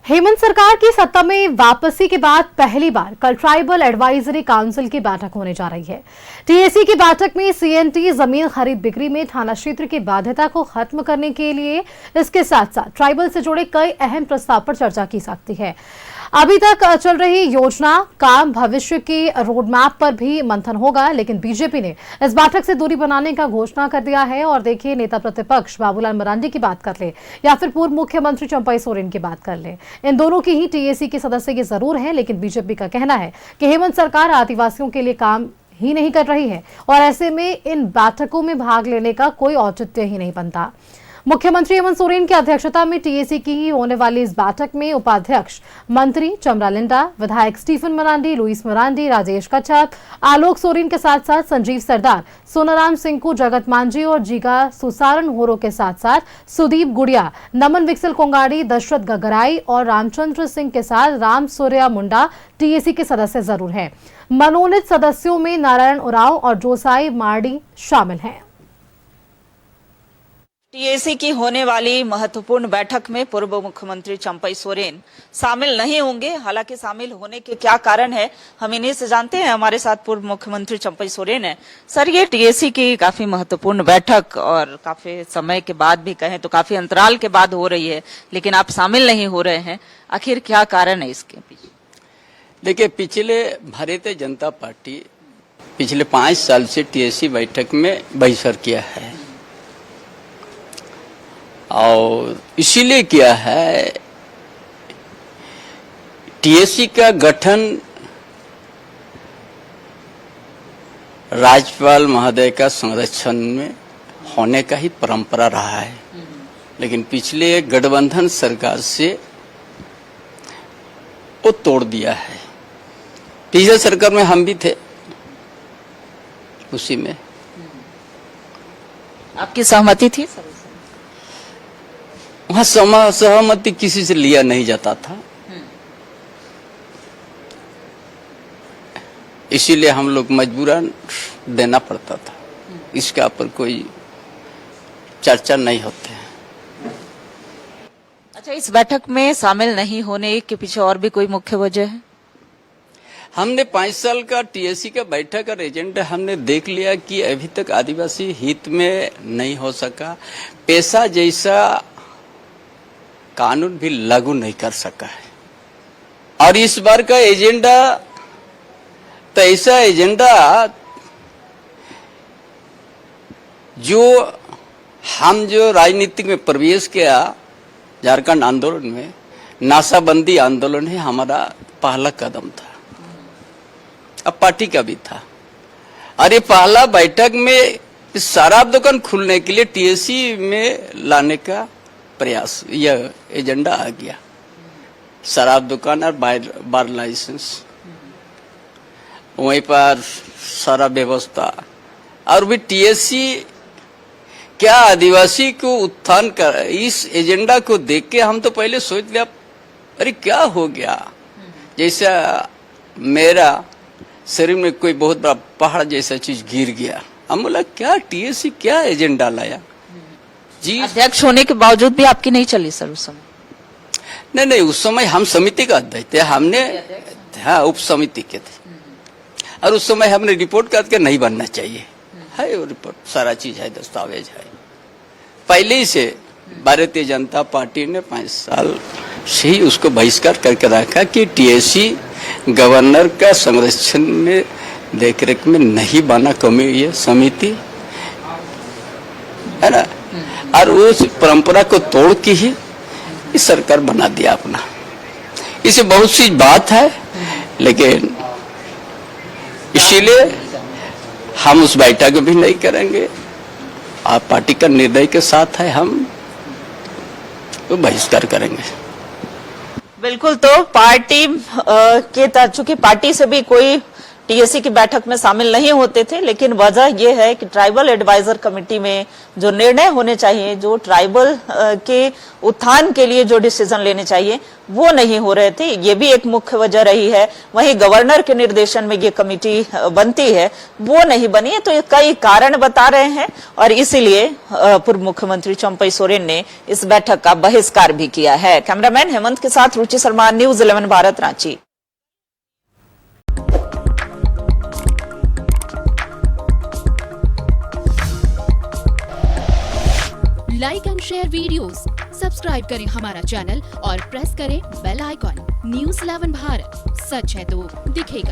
हेमंत सरकार की सत्ता में वापसी के बाद पहली बार कल ट्राइबल एडवाइजरी काउंसिल की बैठक होने जा रही है। टीएसी की बैठक में सीएनटी जमीन खरीद बिक्री में थाना क्षेत्र की बाध्यता को खत्म करने के लिए इसके साथ साथ ट्राइबल से जुड़े कई अहम प्रस्ताव पर चर्चा की सकती है। अभी तक चल रही योजना काम भविष्य की रोड मैप पर भी मंथन होगा, लेकिन बीजेपी ने इस बैठक से दूरी बनाने का घोषणा कर दिया है। और देखिए, नेता प्रतिपक्ष बाबूलाल मरांडी की बात कर ले या फिर पूर्व मुख्यमंत्री चंपई सोरेन की बात कर ले, इन दोनों की ही टीएसी के सदस्य की जरूर है, लेकिन बीजेपी का कहना है कि हेमंत सरकार आदिवासियों के लिए काम ही नहीं कर रही है और ऐसे में इन बैठकों में भाग लेने का कोई औचित्य ही नहीं बनता। मुख्यमंत्री हेमंत सोरेन की अध्यक्षता में टीएसी की ही होने वाली इस बैठक में उपाध्यक्ष मंत्री चमरा लिंडा, विधायक स्टीफन मरांडी, लुइस मरांडी, राजेश कच्छप, आलोक सोरेन के साथ साथ संजीव सरदार, सोनाराम सिंकू, जगत मांझी और जीगा सुसारन होरो के साथ साथ सुदीप गुड़िया, नमन विक्सल कोंगाड़ी, दशरथ गगराई और रामचंद्र सिंह के साथ राम सूर्या मुंडा टीएसी के सदस्य जरूर हैं। मनोनीत सदस्यों में नारायण उराव और जोसाई मार्डी शामिल हैं। टीएसी की होने वाली महत्वपूर्ण बैठक में पूर्व मुख्यमंत्री चंपई सोरेन शामिल नहीं होंगे। हालांकि शामिल होने के क्या कारण है, हम इन्हीं से जानते हैं। हमारे साथ पूर्व मुख्यमंत्री चंपई सोरेन है। सर, ये टीएसी की काफी महत्वपूर्ण बैठक और काफी समय के बाद भी कहें तो काफी अंतराल के बाद हो रही है, लेकिन आप शामिल नहीं हो रहे हैं। आखिर क्या कारण है इसके पीछे? देखिए, पिछले भारतीय जनता पार्टी पिछले 5 साल से टीएसी बैठक में बहिष्कार किया है और इसीलिए किया है। टीएसी का गठन राज्यपाल महोदय का संरक्षण में होने का ही परंपरा रहा है, लेकिन पिछले गठबंधन सरकार से वो तोड़ दिया है। पिछले सरकार में हम भी थे, उसी में आपकी सहमति थी सर? वहां सहमति किसी से लिया नहीं जाता था, इसीलिए हम लोग मजबूरन देना पड़ता था। इसका पर कोई चर्चा नहीं होते हैं। अच्छा, इस बैठक में शामिल नहीं होने के पीछे और भी कोई मुख्य वजह है? हमने 5 साल का टीएसी का बैठक और एजेंडा हमने देख लिया कि अभी तक आदिवासी हित में नहीं हो सका। पैसा जैसा कानून भी लागू नहीं कर सका है और इस बार का एजेंडा तो ऐसा एजेंडा जो राजनीतिक में प्रवेश किया, झारखंड आंदोलन में नाशाबंदी आंदोलन है हमारा पहला कदम था, अब पार्टी का भी था। और ये पहला बैठक में शराब दुकान खुलने के लिए टीएसी में लाने का प्रयास, यह एजेंडा आ गया। शराब दुकान और बार लाइसेंस, वहीं पर सारा व्यवस्था। और भी टीएसी क्या आदिवासी को उत्थान कर, इस एजेंडा को देख के हम तो पहले सोच लिया अरे क्या हो गया, जैसा मेरा शरीर में कोई बहुत बड़ा पहाड़ जैसा चीज गिर गया। हम बोला क्या टीएसी क्या एजेंडा लाया जी। अध्यक्ष होने के बावजूद भी आपकी नहीं चली सर उस समय? नहीं, उस समय हम समिति का अध्यक्ष थे, हमने हाँ उप समिति के थे और उस समय हमने रिपोर्ट करके नहीं बनना चाहिए है, वो रिपोर्ट सारा चीज है, दस्तावेज है। पहले ही से भारतीय जनता पार्टी ने 5 साल से ही उसको बहिष्कार करके रखा कि टीएसी गवर्नर का संरक्षण में देखरेख में नहीं बना ये समिति है ना, और उस परंपरा को तोड़ के ही इस सरकार बना दिया अपना। इसे बहुत सी बात है, लेकिन इसीलिए हम उस बैठक भी नहीं करेंगे। आप पार्टी का निर्णय के साथ है, हम तो बहिष्कार करेंगे। बिल्कुल, तो पार्टी के चूंकि पार्टी से भी कोई टीएसी की बैठक में शामिल नहीं होते थे, लेकिन वजह यह है कि ट्राइबल एडवाइजर कमेटी में जो निर्णय होने चाहिए, जो ट्राइबल के उत्थान के लिए जो डिसीजन लेने चाहिए, वो नहीं हो रहे थे। ये भी एक मुख्य वजह रही है। वहीं गवर्नर के निर्देशन में ये कमेटी बनती है, वो नहीं बनी है। तो ये कई कारण बता रहे हैं और इसीलिए पूर्व मुख्यमंत्री चंपई सोरेन ने इस बैठक का बहिष्कार भी किया है। कैमरामैन हेमंत के साथ Ruchi Sharma, news 11 Bharat, Ranchi. Like and share videos, subscribe करें हमारा चैनल और प्रेस करें बेल आइकॉन। न्यूज़ 11 भारत, सच है तो दिखेगा।